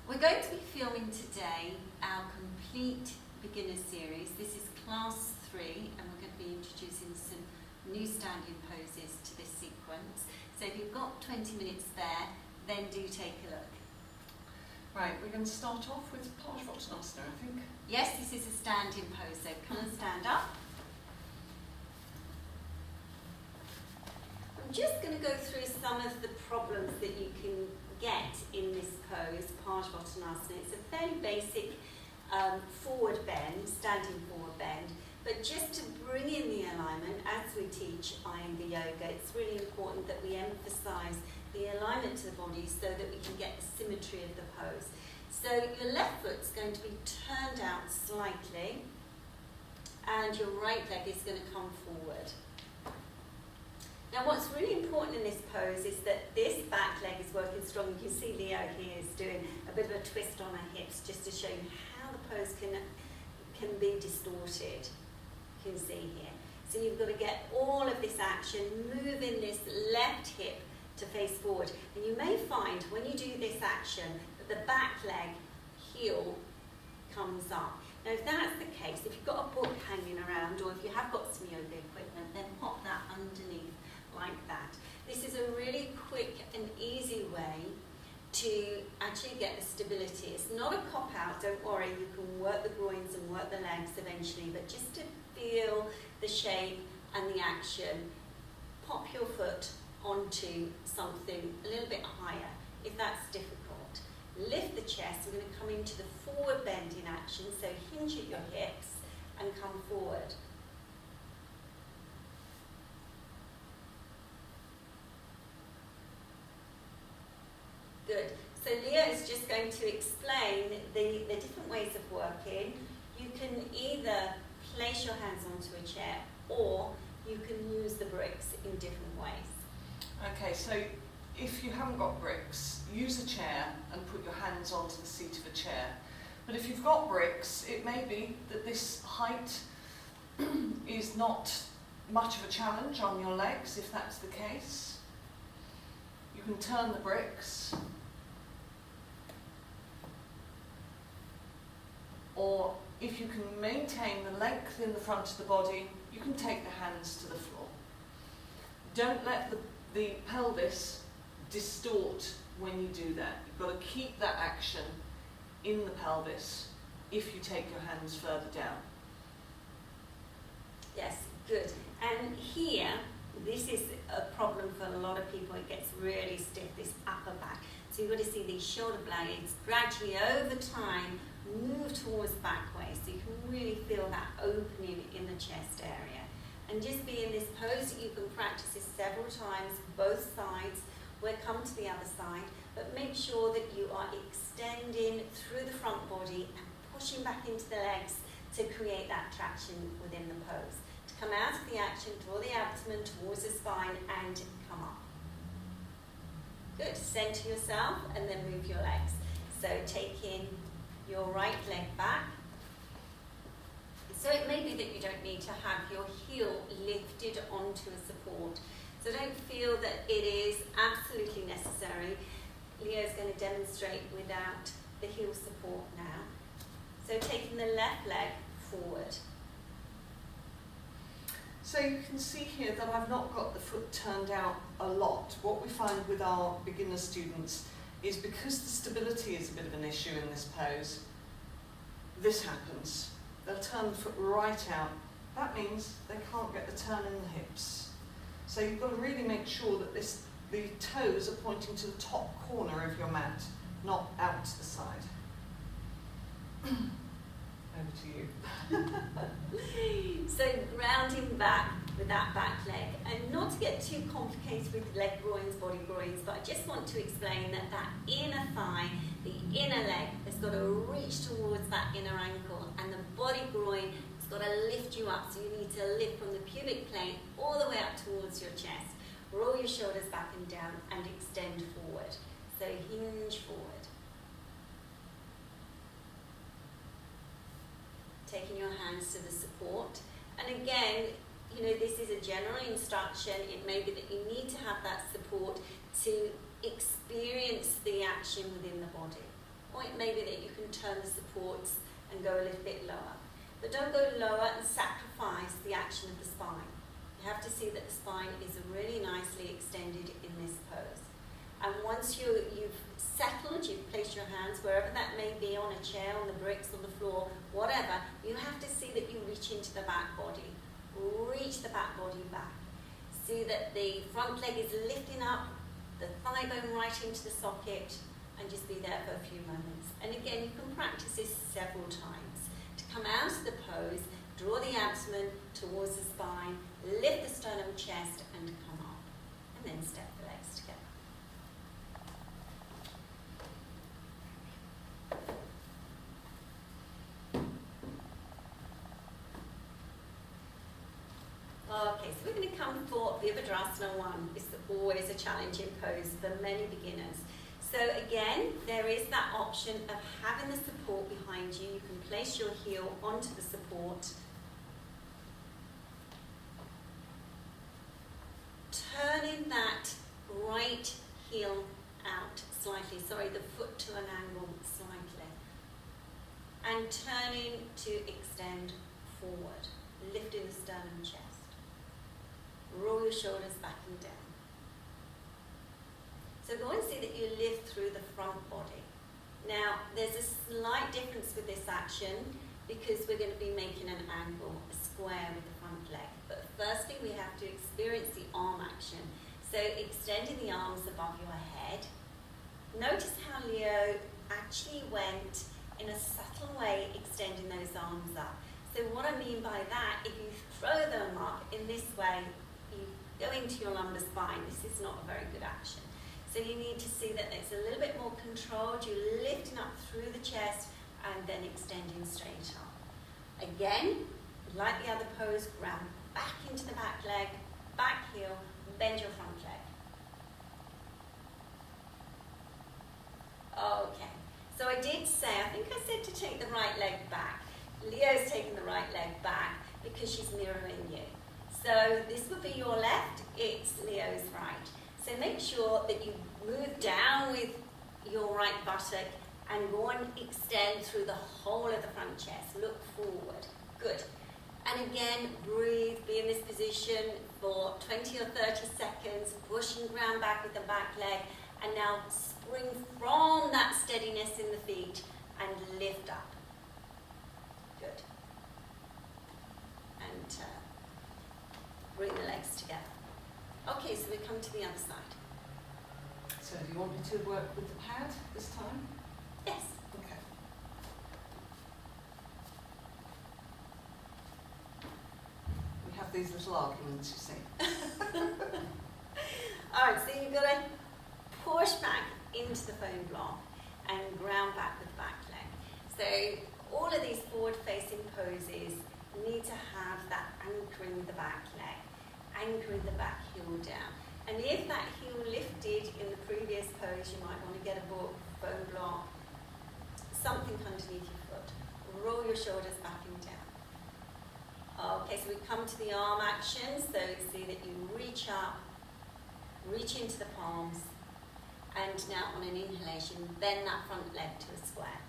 We're going to be filming today our complete beginner series. This is class 3 and we're going to be introducing some new standing poses to this sequence. So if you've got 20 minutes there, then do take a look. Right, we're going to start off with Parsvottanasana, I think. Yes, this is a standing pose, so come and stand up. I'm just going to go through some of the problems that you can get in this pose, Parsvottanasana. It's a fairly basic forward bend, standing forward bend, but just to bring in the alignment as we teach Iyengar yoga, it's really important that we emphasize the alignment to the body so that we can get the symmetry of the pose. So your left foot's going to be turned out slightly and your right leg is going to come forward. Now what's really important in this pose is that this back leg is working strong. You can see Leo here is doing a bit of a twist on her hips just to show you how the pose can be distorted. You can see here. So you've got to get all of this action, moving this left hip to face forward. And you may find when you do this action that the back leg heel comes up. Now if that's the case, if you've got a book hanging around or if you have got some yoga equipment, then pop that underneath like that. This is a really quick and easy way to actually get the stability. It's not a cop-out, don't worry, you can work the groins and work the legs eventually, but just to feel the shape and the action, pop your foot onto something a little bit higher if that's difficult. Lift the chest, we're going to come into the forward bend in action, so hinge at your hips and come forward. Good. So Leo is just going to explain the different ways of working. You can either place your hands onto a chair or you can use the bricks in different ways. Okay, so if you haven't got bricks, use a chair and put your hands onto the seat of a chair. But if you've got bricks, it may be that this height is not much of a challenge on your legs, if that's the case. You can turn the bricks. Or if you can maintain the length in the front of the body, you can take the hands to the floor. Don't let the pelvis distort when you do that. You've got to keep that action in the pelvis if you take your hands further down. Yes, good. And here, this is a problem for a lot of people. It gets really stiff, this upper back. So you've got to see these shoulder blades gradually over time move towards the back way, so you can really feel that opening in the chest area. And just be in this pose, you can practice this several times, both sides. We'll come to the other side, but make sure that you are extending through the front body and pushing back into the legs to create that traction within the pose. To come out of the action, draw the abdomen towards the spine and come up. Good, center yourself and then move your legs. So taking your right leg back. So it may be that you don't need to have your heel lifted onto a support. So don't feel that it is absolutely necessary. Leo's going to demonstrate without the heel support now. So taking the left leg forward. So you can see here that I've not got the foot turned out a lot. What we find with our beginner students is because the stability is a bit of an issue in this pose, this happens. They'll turn the foot right out. That means they can't get the turn in the hips. So you've got to really make sure that the toes are pointing to the top corner of your mat, not out to the side. Over to you. So grounding back with that back leg, and not to get too complicated with leg groins, body groins, but I just want to explain that that inner thigh, the inner leg, has got to reach towards that inner ankle, and the body groin has got to lift you up. So you need to lift from the pubic plane all the way up towards your chest. Roll your shoulders back and down and extend forward. So hinge forward. Taking your hands to the support. And again, you know, this is a general instruction. It may be that you need to have that support to experience the action within the body. Or it may be that you can turn the supports and go a little bit lower. But don't go lower and sacrifice the action of the spine. You have to see that the spine is really nicely extended in this pose. And once you've settled, you've placed your hands wherever that may be, on a chair, on the bricks, on the floor, whatever, you have to see that you reach into the back body. Reach the back body back. See that the front leg is lifting up, the thigh bone right into the socket, and just be there for a few moments. And again, you can practice this several times. To come out of the pose, draw the abdomen towards the spine, lift the sternum, chest, and come up. And then step the legs together. Okay, so we're going to come for Virabhadrasana 1. It's always a challenging pose for many beginners. So again, there is that option of having the support behind you. You can place your heel onto the support. Turning that right heel out slightly, the foot to an angle slightly. And turning to extend forward, lifting the sternum, chest. Roll your shoulders back and down. So go and see that you lift through the front body. Now, there's a slight difference with this action because we're going to be making an angle, a square with the front leg. But firstly, we have to experience the arm action. So extending the arms above your head. Notice how Leo actually went in a subtle way, extending those arms up. So what I mean by that, if you throw them up in this way, you go into your lumbar spine. This is not a very good action. So you need to see that it's a little bit more controlled. You're lifting up through the chest and then extending straight up. Again, like the other pose, ground back into the back leg, back heel, bend your front leg. Okay, so I did say, I think I said to take the right leg back. Leo's taking the right leg back because she's mirroring you. So this would be your left, it's Leo's right. So make sure that you move down with your right buttock and go and extend through the whole of the front chest. Look forward. Good. And again, breathe, be in this position for 20 or 30 seconds, pushing ground back with the back leg, and now spring from that steadiness in the feet and lift up. Good. And bring the legs together. Okay, so we come to the other side. So do you want me to work with the pad this time? Yes. Okay. We have these little arguments, you see. Alright, so you've got to push back into the foam block and ground back with the back leg. So all of these forward-facing poses need to have that anchoring with the back leg, anchoring the back heel down. And if that heel lifted in the previous pose, you might want to get a book, foam block, something underneath your foot. Roll your shoulders back and down. Okay, so we come to the arm action. So see that you reach up, reach into the palms, and now on an inhalation, bend that front leg to a square.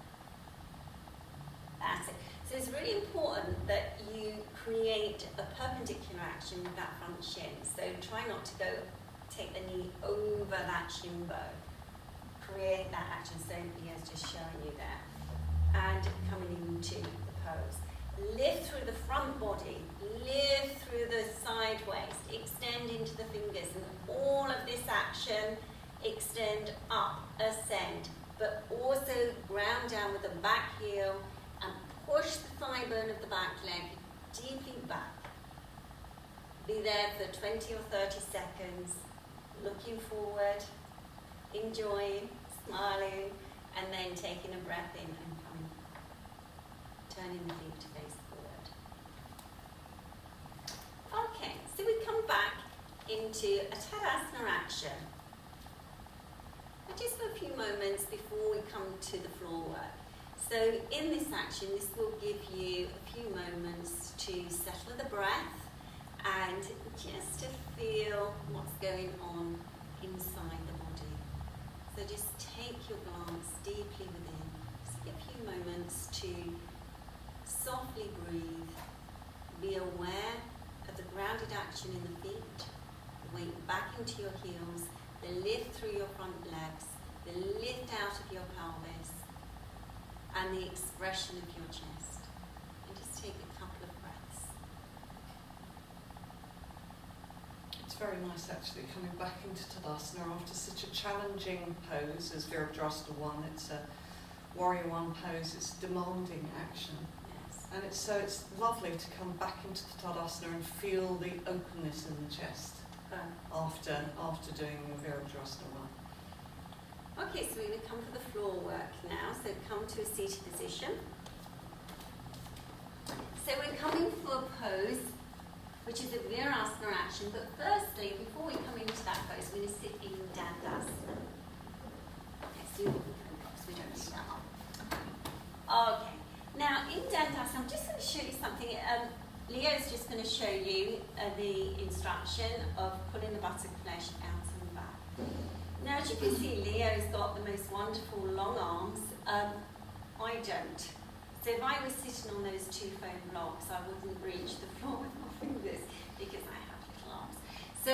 That's it. So it's really important that you create a perpendicular action with that front shin. So try not to take the knee over that shin bone. Create that action. So Leo's just showing you there. And coming into the pose. Lift through the front body. Lift through the side waist. Extend into the fingers. And all of this action, extend up, ascend. But also ground down with the back heel and push the thigh bone of the back leg deeply back. Be there for 20 or 30 seconds, looking forward, enjoying, smiling, and then taking a breath in and coming, turning the feet to face forward. Okay, so we come back into a Tadasana action. And just for a few moments before we come to the floor work. So in this action, this will give you a few moments to settle the breath and just to feel what's going on inside the body. So just take your glance deeply within. Just take a few moments to softly breathe. Be aware of the grounded action in the feet, the weight back into your heels, the lift through your front legs, the lift out of your pelvis, and the expression of your chest. And just take a couple of breaths. It's very nice actually coming back into Tadasana after such a challenging pose as Virabhadrasana 1. It's a Warrior 1 pose. It's demanding action. Yes. And it's lovely to come back into the Tadasana and feel the openness in the chest after doing your Virabhadrasana 1. Okay, so we're going to come for the floor work now. So come to a seated position. So we're coming for a pose, which is a Virasana action. But firstly, before we come into that pose, we're going to sit in Dandasana. Okay, so we don't need that one. Okay. Now, in Dandasana, I'm just going to show you something. Leo's just going to show you the instruction of pulling the buttock flesh out and back. Now, as you can see, Leo's got the most wonderful long arms. I don't. So if I was sitting on those two foam blocks, I wouldn't reach the floor with my fingers because I have little arms. So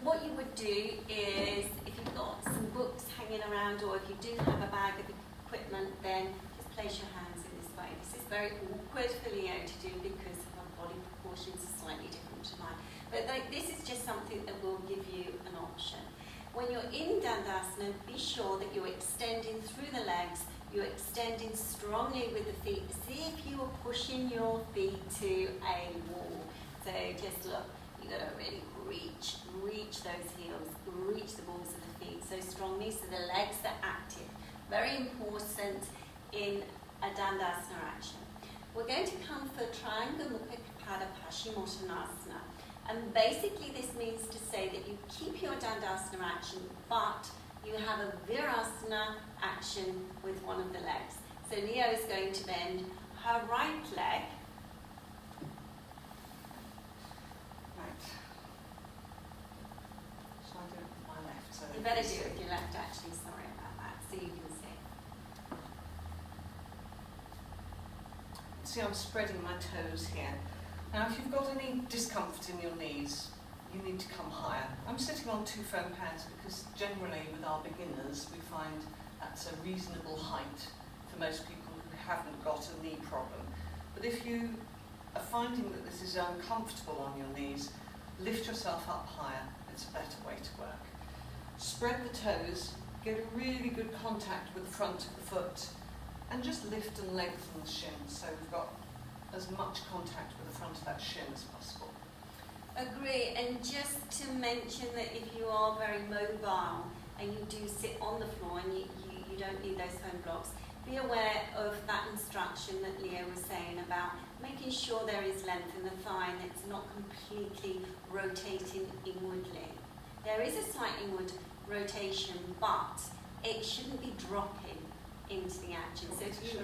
what you would do is, if you've got some books hanging around or if you do have a bag of equipment, then just place your hands in this way. This is very awkward for Leo to do because her body proportions are slightly different to mine. But this is just something that will give you an option. When you're in Dandasana, be sure that you're extending through the legs, you're extending strongly with the feet. See if you are pushing your feet to a wall. So just look, you've got to really reach those heels, reach the balls of the feet so strongly so the legs are active. Very important in a Dandasana action. We're going to come for Triang Mukhaikapada Paschimottanasana. And basically this means to say that you keep your Dandasana action, but you have a Virasana action with one of the legs. So Leo is going to bend her right leg. Right. Shall I do it with my left? So You better do it with your left actually, sorry about that, so you can see. See, I'm spreading my toes here. Now, if you've got any discomfort in your knees, you need to come higher. I'm sitting on 2 foam pads because generally with our beginners, we find that's a reasonable height for most people who haven't got a knee problem. But if you are finding that this is uncomfortable on your knees, lift yourself up higher. It's a better way to work. Spread the toes, get a really good contact with the front of the foot, and just lift and lengthen the shins so we've got as much contact with the front of that shin as possible. Agree, and just to mention that if you are very mobile and you do sit on the floor and you don't need those foam blocks, be aware of that instruction that Leo was saying about making sure there is length in the thigh and it's not completely rotating inwardly. There is a slight inward rotation, but it shouldn't be dropping into the action. So if you,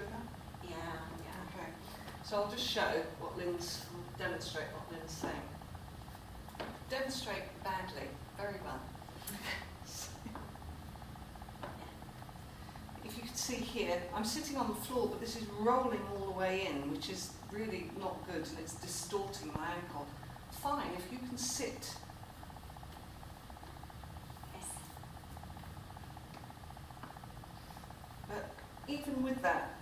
yeah. Okay. So I'll just demonstrate what Lynn's saying. Demonstrate badly, very well. If you can see here, I'm sitting on the floor, but this is rolling all the way in, which is really not good, and it's distorting my ankle. Fine, if you can sit. Yes. But even with that,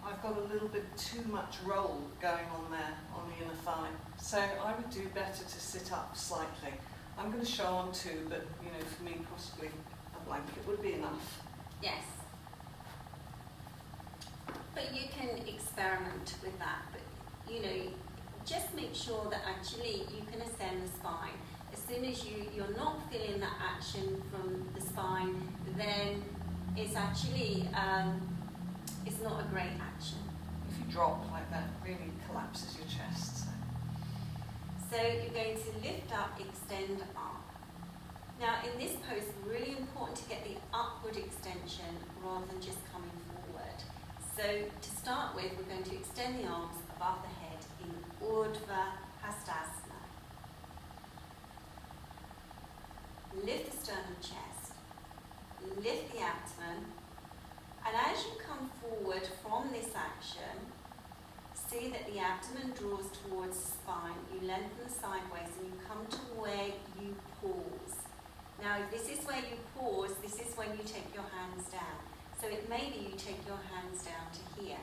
I've got a little bit too much roll going on there on the inner thigh. So I would do better to sit up slightly. I'm going to show on 2, but for me possibly a blanket would be enough. Yes. But you can experiment with that, but just make sure that actually you can ascend the spine. As soon as you're not feeling that action from the spine, then it's actually it's not a great action. If you drop like that, it really collapses your chest. So you're going to lift up, extend up. Now in this pose, it's really important to get the upward extension rather than just coming forward. So to start with, we're going to extend the arms above the head in Virabhadrasana. Lift the sternum chest. lift the abdomen, and as you come forward from this action, see that the abdomen draws towards the spine, you lengthen sideways and you come to where you pause. Now if this is where you pause, this is when you take your hands down. So it may be you take your hands down to here.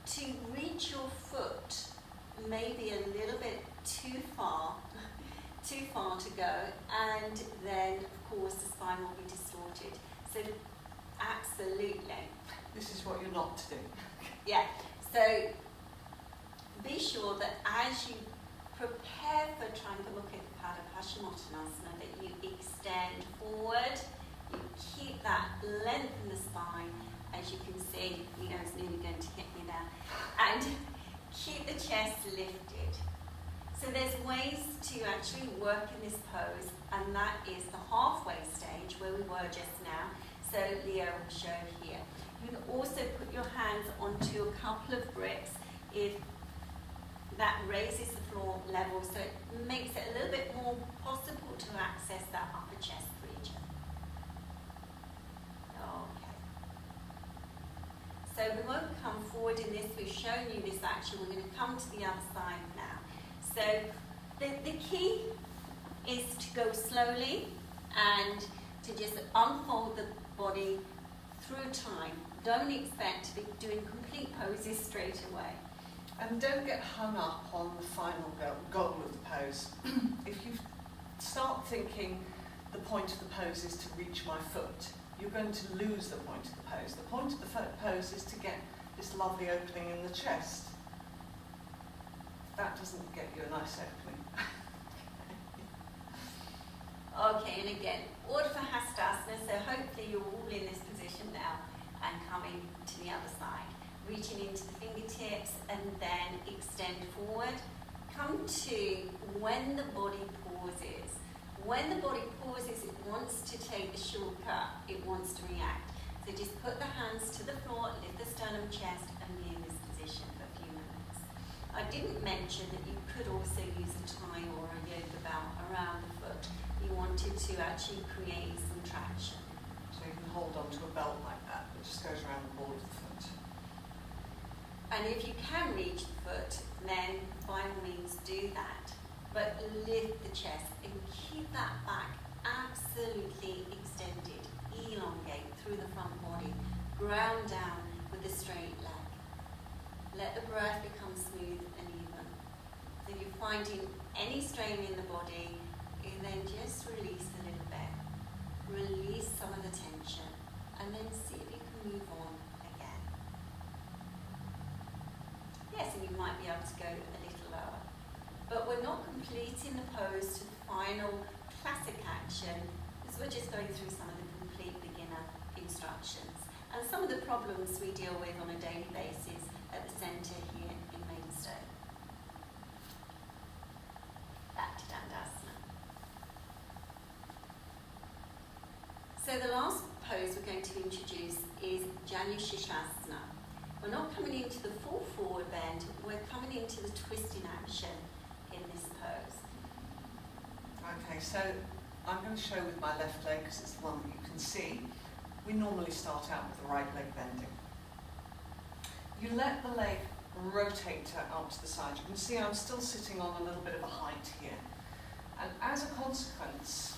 To reach your foot may be a little bit too far to go, and then of course the spine will be distorted. So absolutely. This is what you're not to do. Yeah. So be sure that as you prepare for Triang Mukhaikapada Paschimottanasana that you extend forward, you keep that length in the spine. As you can see, it's nearly going to hit me now. And keep the chest lifted. So there's ways to actually work in this pose, and that is the halfway stage where we were just now. So Leo will show here. You can also put your hands onto a couple of bricks if that raises the floor level, so it makes it a little bit more possible to access that upper chest region. Okay. So we won't come forward in this, we've shown you this action, we're going to come to the other side now. So the key is to go slowly and to just unfold the body through time. Don't expect to be doing complete poses straight away. And don't get hung up on the final goal of the pose. If you start thinking the point of the pose is to reach my foot, you're going to lose the point of the pose. The point of the pose is to get this lovely opening in the chest. That doesn't get you a nice opening. Okay, and again, Urdhva Hastasana, so hopefully you're all in this position now and coming to the other side. Reaching into the fingertips and then extend forward. Come to when the body pauses. When the body pauses, it wants to take the shortcut, it wants to react. So just put the hands to the floor, lift the sternum, chest, and be in this position for a few minutes. I didn't mention that you could also use a tie or a yoga belt around the foot. You wanted to actually create some traction. So you can hold onto a belt like that, that just goes around the ball of the foot. And if you can reach the foot, then by all means do that. But lift the chest and keep that back absolutely extended. Elongate through the front body. Ground down with a straight leg. Let the breath become smooth and even. So if you're finding any strain in the body, and then just release a little bit. Release some of the tension. And then see if you can move on again. Yes, and you might be able to go a little lower. But we're not completing the pose to the final classic action, because we're just going through some of the complete beginner instructions. And some of the problems we deal with on a daily basis at the centre here in Maidstone. Back to Dandasana. So the last pose we're going to introduce is Janu Sirsasana. We're not coming into the full forward bend, we're coming into the twisting action in this pose. Okay, so I'm going to show with my left leg because it's the one that you can see. We normally start out with the right leg bending. You let the leg rotate out to the side. You can see I'm still sitting on a little bit of a height here. And as a consequence,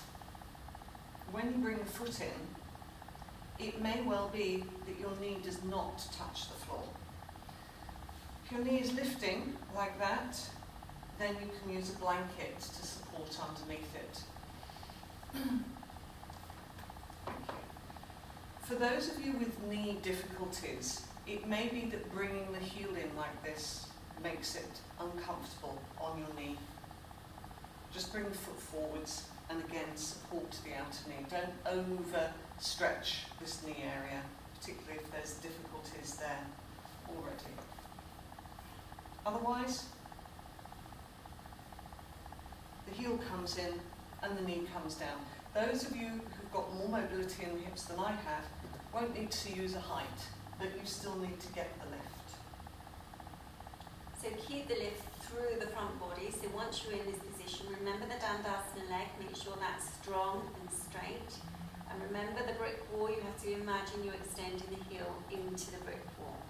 when you bring the foot in, it may well be that your knee does not touch the floor. If your knee is lifting like that, then you can use a blanket to support underneath it. For those of you with knee difficulties, it may be that bringing the heel in like this makes it uncomfortable on your knee. Just bring the foot forwards and again support the outer knee. Don't overstretch this knee area, particularly if there's difficulties there already. Otherwise, the heel comes in and the knee comes down. Those of you who've got more mobility in the hips than I have won't need to use a height, but you still need to get the lift. So keep the lift through the front body. So once you're in this position, remember the Dandasana leg, make sure that's strong and straight. And remember the brick wall, you have to imagine you're extending the heel into the brick wall.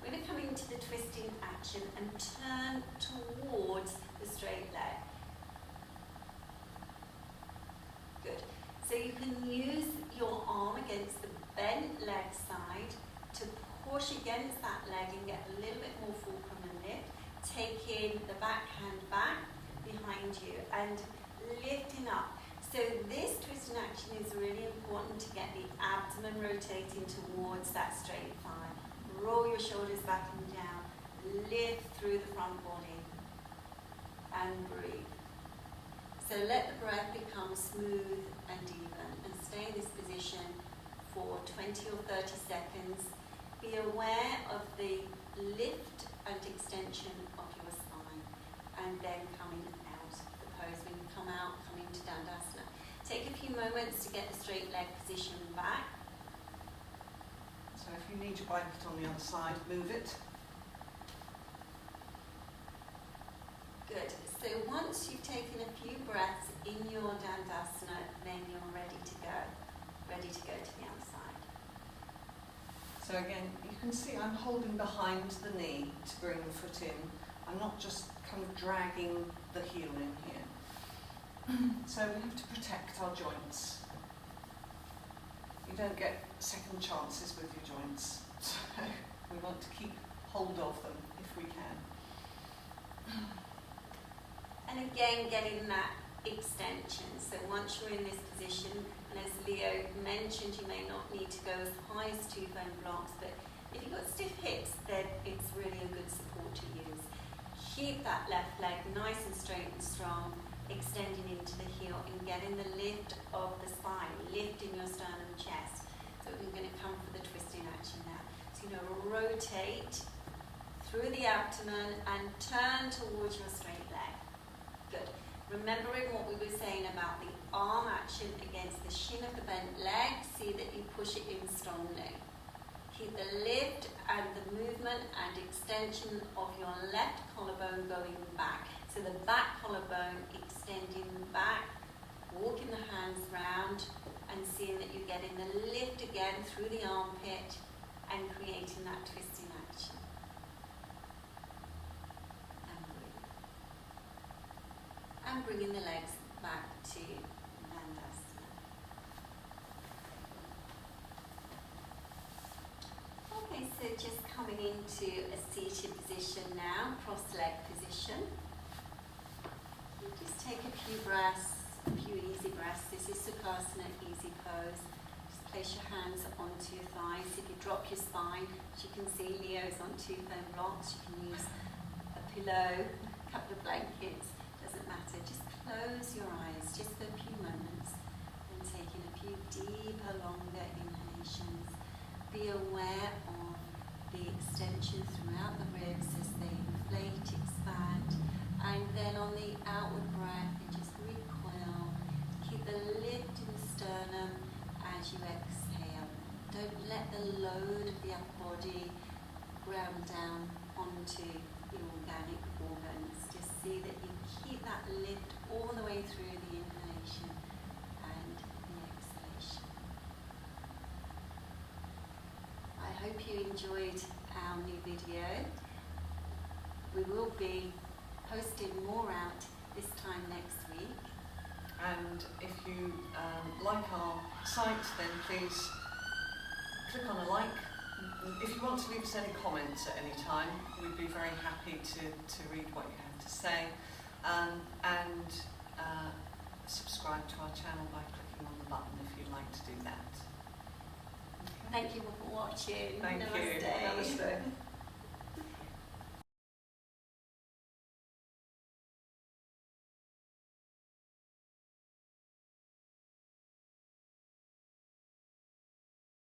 We're going to come into the twisting action and turn towards the straight leg. Good. So you can use your arm against the bent leg side to push against that leg and get a little bit more fulcrum and lift. Taking the back hand back behind you and lifting up. So this twisting action is really important to get the abdomen rotating towards that straight thigh. Roll your shoulders back and down. Lift through the front body. And breathe. So let the breath become smooth and even. And stay in this position for 20 or 30 seconds. Be aware of the lift and extension of your spine. And then coming out of the pose. When you come out, come into Dandasana. Take a few moments to get the straight leg position back. So if you need your blanket on the other side, move it. Good. So once you've taken a few breaths in your Dandasana, then you're ready to go. Ready to go to the other side. So again, you can see I'm holding behind the knee to bring the foot in. I'm not just kind of dragging the heel in here. So we have to protect our joints. You don't get second chances with your joints. So we want to keep hold of them if we can. And again, getting that extension. So once you're in this position, and as Leo mentioned, you may not need to go as high as 2 bone blocks, but if you've got stiff hips, then it's really a good support to use. Keep that left leg nice and straight and strong, extending into the heel and getting the lift of the spine, lifting your sternum chest. So we're going to come for the twisting action now. So you're going to rotate through the abdomen and turn towards your straight leg. Good. Remembering what we were saying about the arm action against the shin of the bent leg, see that you push it in strongly. Keep the lift and the movement and extension of your left collarbone going back. So the back collarbone extending back, walking the hands round and seeing that you're getting the lift again through the armpit and creating that twisting action. And breathe. And bringing the legs back to Dandasana. Okay, so just coming into a seated position now, cross-leg position. Just take a few breaths, a few easy breaths. This is Sukhasana, easy pose. Just place your hands onto your thighs. If you drop your spine, as you can see, Leo's on 2 bone blocks. You can use a pillow, a couple of blankets, doesn't matter. Just close your eyes just for a few moments and taking a few deeper, longer inhalations. Be aware of the extension throughout the ribs as they inflate, expand. And then on the outward breath, you just recoil. Keep the lift in the sternum as you exhale. Don't let the load of the upper body ground down onto the organic organs. Just see that you keep that lift all the way through the inhalation and the exhalation. I hope you enjoyed our new video. We will be posting more out this time next week. And if you like our site, then please click on a like. If you want to leave us any comments at any time, we'd be very happy to read what you have to say. And subscribe to our channel by clicking on the button if you'd like to do that. Thank you for watching. Thank Namaste. you. Namaste.